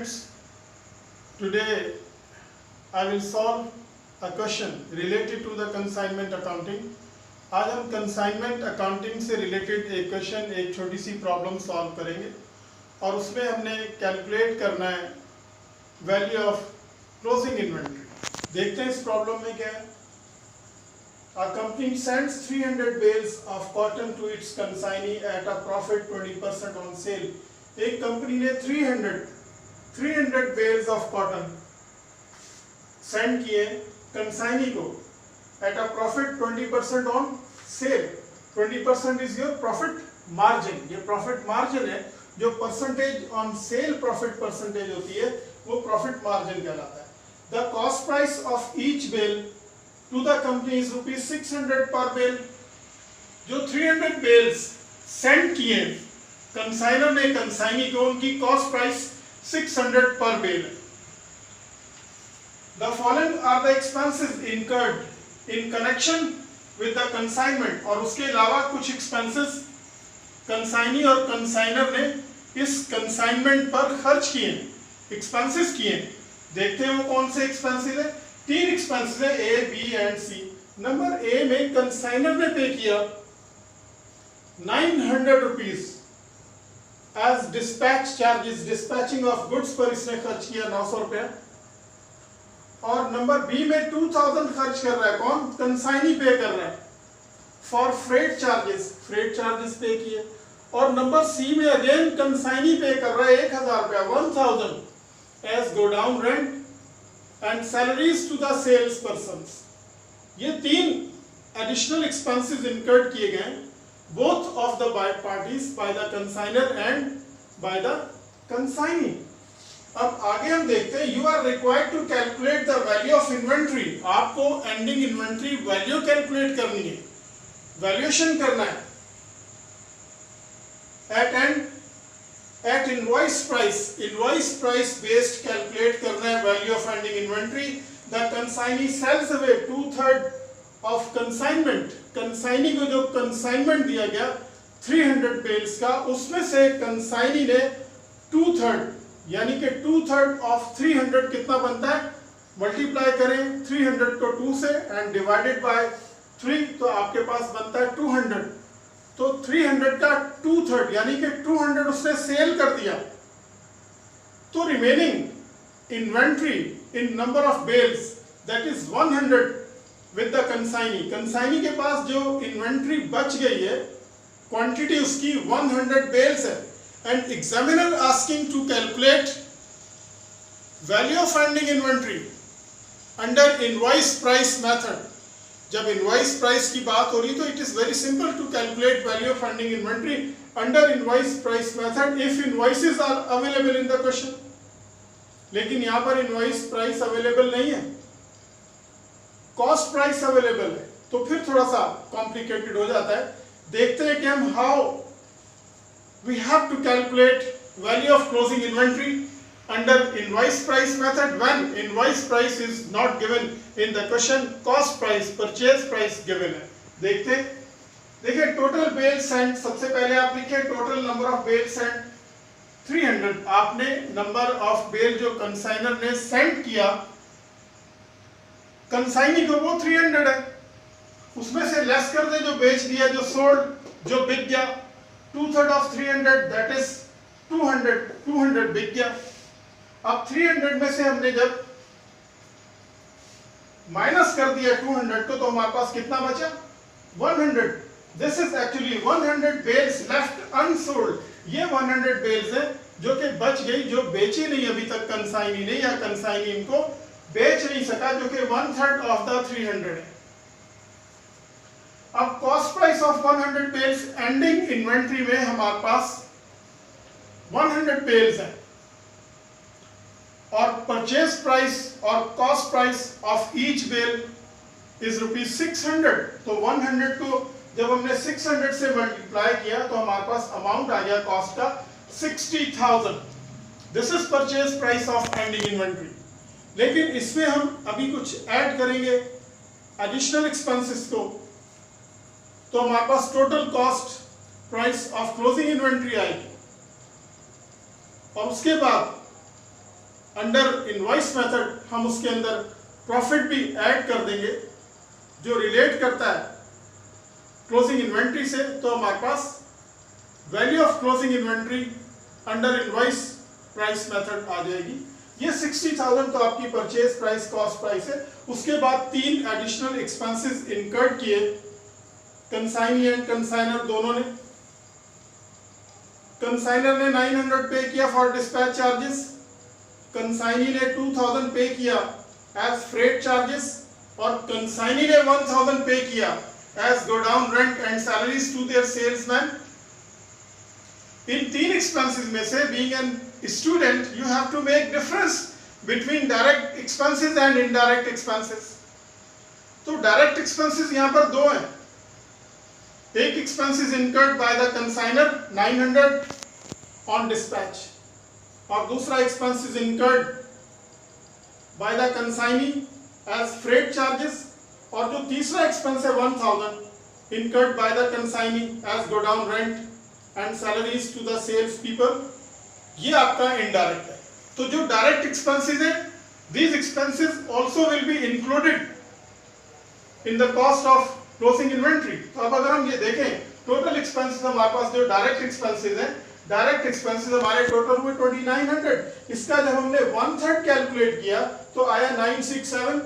students, today I will solve a question related to the consignment accounting. आज हम consignment accounting से related एक question, एक छोटी सी problem solve करेंगे और उसमें हमने calculate करना है value of closing inventory. देखते हैं इस problem में क्या है. A company sends 300 bales of cotton to its consignee at a profit 20% on sale. एक कंपनी ने 300 bales of cotton सेंड किए कंसाइनी को at a profit 20% on sale. 20% is your profit margin. ये profit margin है, जो percentage on sale profit percentage होती है वो profit margin कहलाता है. The cost price of each bale to the company is rupees 600 per bale. जो 300 bales send किए कंसाइनर ने कंसाइनी को, उनकी कॉस्ट प्राइस 600 पर बेल है. The following are the expenses incurred in connection with the consignment. और उसके अलावा कुछ expenses कंसाइनी और कंसाइनर ने इस कंसाइनमेंट पर खर्च किए, expenses किए. देखते हैं वो कौन से expenses है. 3 expenses है, A, B and C. Number A में कंसाइनर ने पे किया 900 rupees as dispatch charges, dispatching of goods पर इसने खर्च किया 900 रुपया. और नंबर बी में 2000 खर्च कर रहा है, कौन? कंसाइनी पे कर रहा है for freight charges, freight charges पे किए. और नंबर सी में अगेन कंसाइनी पे कर रहा है 1000 रुपया, 1000 as godown rent and salaries to the sales persons. ये 3 एडिशनल एक्सपेंसेस इनकर्ड किए गए both of the parties, by the consignor and by the consignee. अब आगे हम देखते हैं, you are required to calculate the value of inventory. आपको ending inventory value calculate करनी है, valuation करना है. At invoice price based calculate करना है value of ending inventory. The consignee sells away 2/3 of consignment. Consignee को जो कंसाइनमेंट दिया गया 300 बेल्स का, उसमें से कंसाइनी ने 2/3 यानी कि 2/3 ऑफ 300 कितना बनता है, मल्टीप्लाई करें 300 को 2 से एंड डिवाइडेड बाय 3, तो आपके पास बनता है 200. तो 300 का 2/3 यानी कि 200 उसने सेल कर दिया. तो remaining inventory in number of bales that is 100 with the consignee. Consignee के पास जो इन्वेंट्री बच गई है क्वांटिटी उसकी 100 बेल्स है. And examiner asking to calculate value of ending inventory under invoice price method. जब इनवॉइस प्राइस की बात हो रही तो it is very simple to calculate value of ending inventory under invoice price method if invoices are available in the question. लेकिन यहां पर invoice price available नहीं है, कॉस्ट प्राइस अवेलेबल है, तो फिर थोड़ा सा कॉम्प्लिकेटेड हो जाता है. देखते हैं कि हम how we have to calculate value of closing inventory under invoice price method when invoice price is not given in the question, cost price, purchase price given है. देखते हैं. देखिए टोटल बेल सेंट, सबसे पहले आप लिखें total number of bale sent 300. आपने number of bale जो कंसाइनर ने सेंड किया कंसाइनी को वो 300 है, उसमें से लेस कर दे जो बेच दिया, जो सोल्ड, जो बिक गया. 2/3 ऑफ 300 दैट इज 200 बिक गया. अब 300 में से हमने जब माइनस कर दिया 200 को, तो हमारे पास कितना बचा 100. This is actually 100 bales left unsold. ये 100 बेल्स है जो कि बच गई, जो बेची नहीं अभी तक कंसाइनी ने, या कंसाइनी इनको बेच नहीं सका, जो कि 1/3 ऑफ द 300 है. अब cost price of 100 bales, ending inventory में हमारे पास 100 बेल्स है और परचेज प्राइस और cost price of each bale is ₹600. तो 100 को जब हमने 600 से मल्टीप्लाई किया तो हमारे पास अमाउंट आ गया कॉस्ट का 60,000. This is purchase price of ending inventory. लेकिन इसमें हम अभी कुछ ऐड करेंगे एडिशनल एक्सपेंसेस को, तो हमारे पास total cost price of closing inventory आएगी. और उसके बाद अंडर इनवॉइस मेथड हम उसके अंदर प्रॉफिट भी ऐड कर देंगे जो रिलेट करता है क्लोजिंग इन्वेंट्री से, तो हमारे पास value of closing inventory under invoice price method आ जाएगी। ये 60,000 तो आपकी परचेज प्राइस कॉस्ट प्राइस है। उसके बाद 3 एडिशनल एक्सपेंसेस इनकर्ड किए कंसाइनी एंड कंसाइनर दोनों ने। कंसाइनर ने 900 पे किया फॉर डिस्पैच चार्जेस, कंसाइनी ने 2000 पे किया एज फ्रेट चार्जेस और कंसाइनी ने 1000 पे किया as godown rent and salaries to their salesman. इन 3 एक्सपेंसेस में से being an student you have to make difference between direct expenses and indirect expenses. तो direct expenses यहां पर 2 हैं। एक expenses incurred by the consignor 900 on dispatch और दूसरा expenses incurred by the consignee as freight charges और जो तीसरा एक्सपेंस है 1000 incurred by the consignee as godown rent and salaries to the sales people, ये आपका इनडायरेक्ट है। तो जो डायरेक्ट एक्सपेंसेस है these expenses also will be included in the cost of closing inventory। तो अब अगर हम ये देखें टोटल एक्सपेंसेस हमारे पास जो डायरेक्ट एक्सपेंसेस हैं, डायरेक्ट एक्सपेंसेस हमारे टोटल हुए 2900। इसका जब हमने 1/3 कैलकुलेट किया तो आया 967।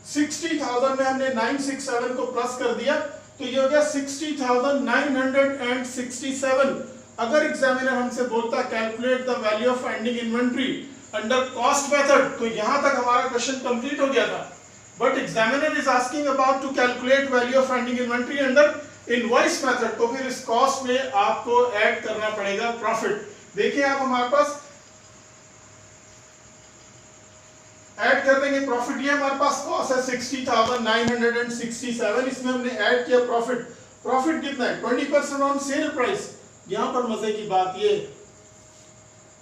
60,000 में हमने 967 को प्लस कर दिया तो ये हो गया 60,967। अगर एग्जामिनर हमसे बोलता calculate the value of ending inventory under cost method तो यहां तक हमारा क्वेश्चन कंप्लीट हो गया था। But examiner is asking about to calculate value of ending inventory under invoice method, तो फिर इस कॉस्ट में आपको ऐड करना पड़ेगा प्रॉफिट। देखिए आप हमारे पास ऐड कर देंगे प्रॉफिट। ये हमारे पास कॉस्ट है 60,967, इसमें हमने ऐड किया प्रॉफिट। प्रॉफिट कितना है 20% ऑन सेल प्राइस। यहां पर मजे की बात ये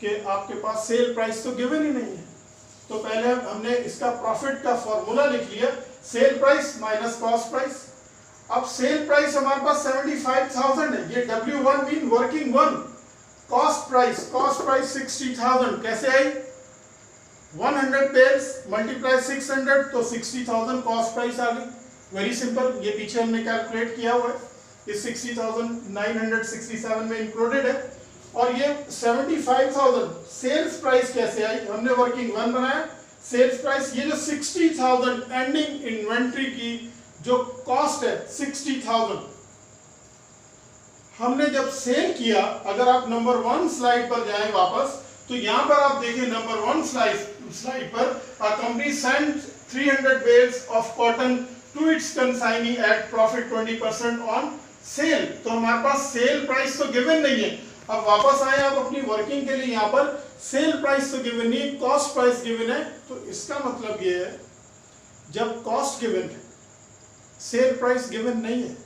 कि आपके पास सेल प्राइस तो गिवन ही नहीं है, तो पहले हमने इसका प्रॉफिट का फॉर्मूला लिख लिया, sale price minus cost price. अब सेल प्राइस हमारे पास 75,000 है, ये W1 mean working one. Cost price 60,000 कैसे आई, 100 पेयर्स मल्टीप्लाई 600 तो 60,000 कॉस्ट प्राइस आ गई। वेरी सिंपल, ये पीछे हमने कैलकुलेट किया हुआ है, इस 60,967 में इंक्लूडेड है। और ये 75,000 सेल्स प्राइस कैसे आई, हमने वर्किंग वन बनाया सेल्स प्राइस। ये जो 60,000 एंडिंग इन्वेंट्री की जो कॉस्ट है 60,000 हमने जब सेल किया, अगर आप नंबर 1 स्लाइड पर जाएं वापस तो यहां पर आप देखिए नंबर 1 स्लाइड पर a company sent 300 bales of cotton to its consignee at profit 20% on sale। तो हमारे पास सेल प्राइस तो गिवन नहीं है। अब वापस आए आप अपनी वर्किंग के लिए, यहां पर सेल प्राइस तो गिवन नहीं, कॉस्ट प्राइस गिवन है। तो इसका मतलब ये है जब कॉस्ट गिवन है सेल प्राइस गिवन नहीं है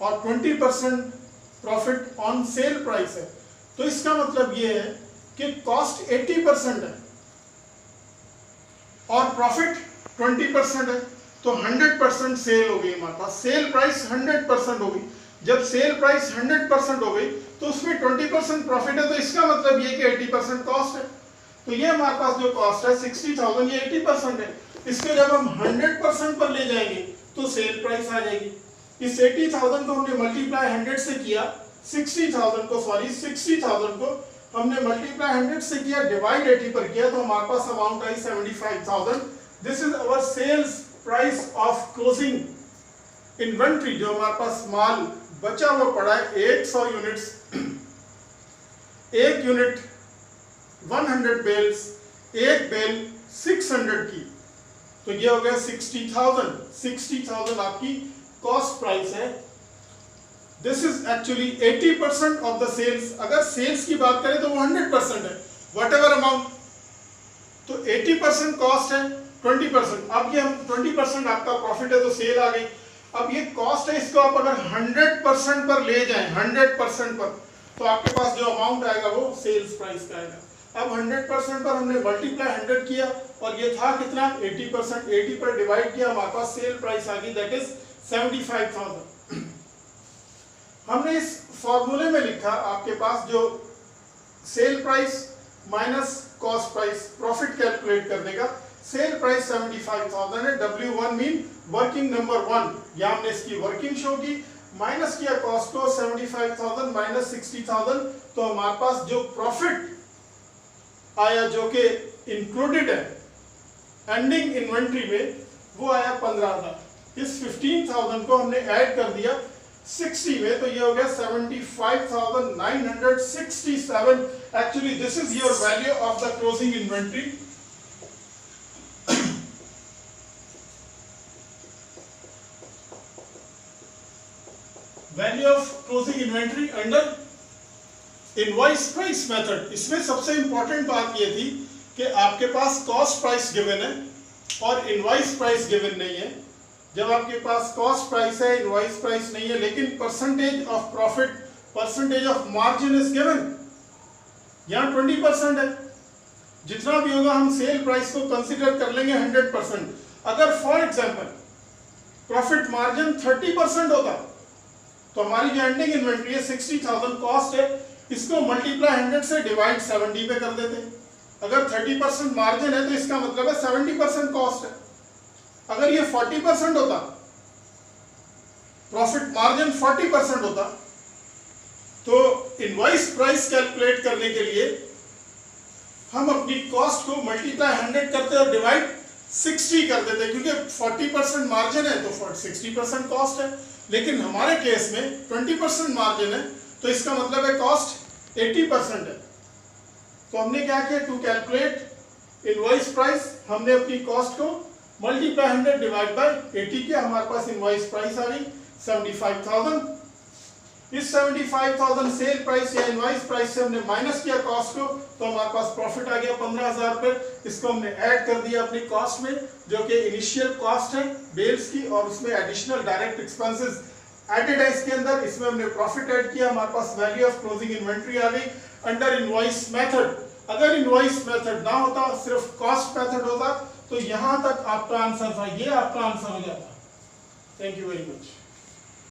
और 20% प्रॉफिट ऑन सेल प्राइस है, तो इसका मतलब ये है कि कॉस्ट 80% है और प्रॉफिट 20% है, तो 100% सेल हो गई हमारे पास। सेल प्राइस 100% हो गई। जब सेल प्राइस 100% हो गई तो उसमें 20% प्रॉफिट है, तो इसका मतलब ये कि 80% कॉस्ट है। तो ये हमारे पास जो कॉस्ट है 60,000, ये 80% है। इसको जब हम 100% पर ले जाएंगे तो सेल प्राइस आ जाएगी। इस 80,000 को हमने मल्टीप्लाई 100 से किया, 60,000 को हमने मल्टीप्लाई 100 से किया, डिवाइड 80 पर किया, तो हमारे पास अमाउंट आई 75,000। This is our sales price of closing inventory. जो हमारे पास माल बचा हुआ पड़ा है 100 यूनिट्स, एक यूनिट 100 बेल्स, एक बेल 600 की, तो ये हो गया 60,000 आपकी कॉस्ट प्राइस है। This is actually 80% of the sales. अगर सेल्स की बात करें तो वो 100% है, वट एवर अमाउंट। तो 80% कॉस्ट है, 20%। अब ये हम 20% आपका प्रॉफिट है तो सेल आ गई। अब ये कॉस्ट है, इसको आप अगर 100% पर ले जाएं, 100% पर, तो आपके पास जो अमाउंट आएगा वो सेल्स प्राइस का आएगा। अब 100% पर हमने मल्टीप्लाई 100 किया और ये था कितना 80%, 80 पर डिवाइड किया, हमारे पास सेल प्राइस आ गई, दैट इज 75,000। हमने इस फॉर्मूले में लिखा आपके पास जो sale price minus cost price, profit calculate करने का। सेल प्राइस 75,000 है, W1 मीन वर्किंग नंबर 1, यहाँ हमने इसकी वर्किंग शो की, माइनस किया कॉस्ट को 75,000 माइनस 60,000, तो हमारे पास जो प्रॉफिट आया जो कि इंक्लूडेड है एंडिंग इन्वेंट्री में, वो आया 15,000। इस 15,000 को हमने ऐड कर दिया 60 में, तो ये हो गया 75,967। Actually this is your value of the closing inventory. Value of closing inventory under invoice price method. इसमें सबसे इंपॉर्टेंट बात ये थी कि आपके पास कॉस्ट प्राइस गिवन है और इनवॉइस प्राइस गिवन नहीं है। जब आपके पास कॉस्ट प्राइस है, इनवॉइस प्राइस नहीं है, लेकिन percentage of profit, percentage of margin is given, यहाँ 20% है। जितना भी होगा हम सेल प्राइस को कंसीडर कर लेंगे 100%। अगर फॉर एग्जांपल प्रॉफिट मार्जिन 30% होता तो हमारी जो एंडिंग इन्वेंट्री है 60,000 कॉस्ट है, इसको मल्टीप्लाई 100 से डिवाइड 70 पे कर देते। अगर 30% मार्जिन है तो इसका मतलब है 70% कॉस्ट है। अगर ये 40% होता, प्रॉफिट मार्जिन 40% होता, तो इनवॉइस प्राइस कैलकुलेट करने के लिए हम अपनी कॉस्ट को मल्टीप्लाई 100 करते और डिवाइड 60 कर देते, क्योंकि 40% मार्जिन है तो 60% कॉस्ट है। लेकिन हमारे केस में 20% मार्जिन है, तो इसका मतलब है कॉस्ट 80% है। तो हमने क्या किया, टू कैलकुलेट इनवॉइस प्राइस हमने अपनी कॉस्ट को मल्टीप्लाई 100 डिवाइड बाय 80 किया, हमारे पास इनवॉइस प्राइस आ गई 75,000। इस 75,000 सेल प्राइस या इनवॉइस प्राइस से हमने माइनस किया कॉस्ट को, तो हमारे पास प्रॉफिट आ गया 15,000 रुपए। इसको हमने ऐड कर दिया अपनी कॉस्ट में, जो कि इनिशियल कॉस्ट है बेल्स की, और उसमें एडिशनल डायरेक्ट एक्सपेंसेस एडेड है इसके अंदर। इसमें हमने प्रॉफिट ऐड किया, हमारे पास वैल्यू ऑफ क्लोजिंग इन्वेंट्री आ गई अंडर इनवॉइस मेथड। अगर इनवॉइस मेथड ना होता, सिर्फ कॉस्ट मेथड होता, तो यहां तक आपका आंसर था, ये आपका आंसर हो जाता। Thank you very much.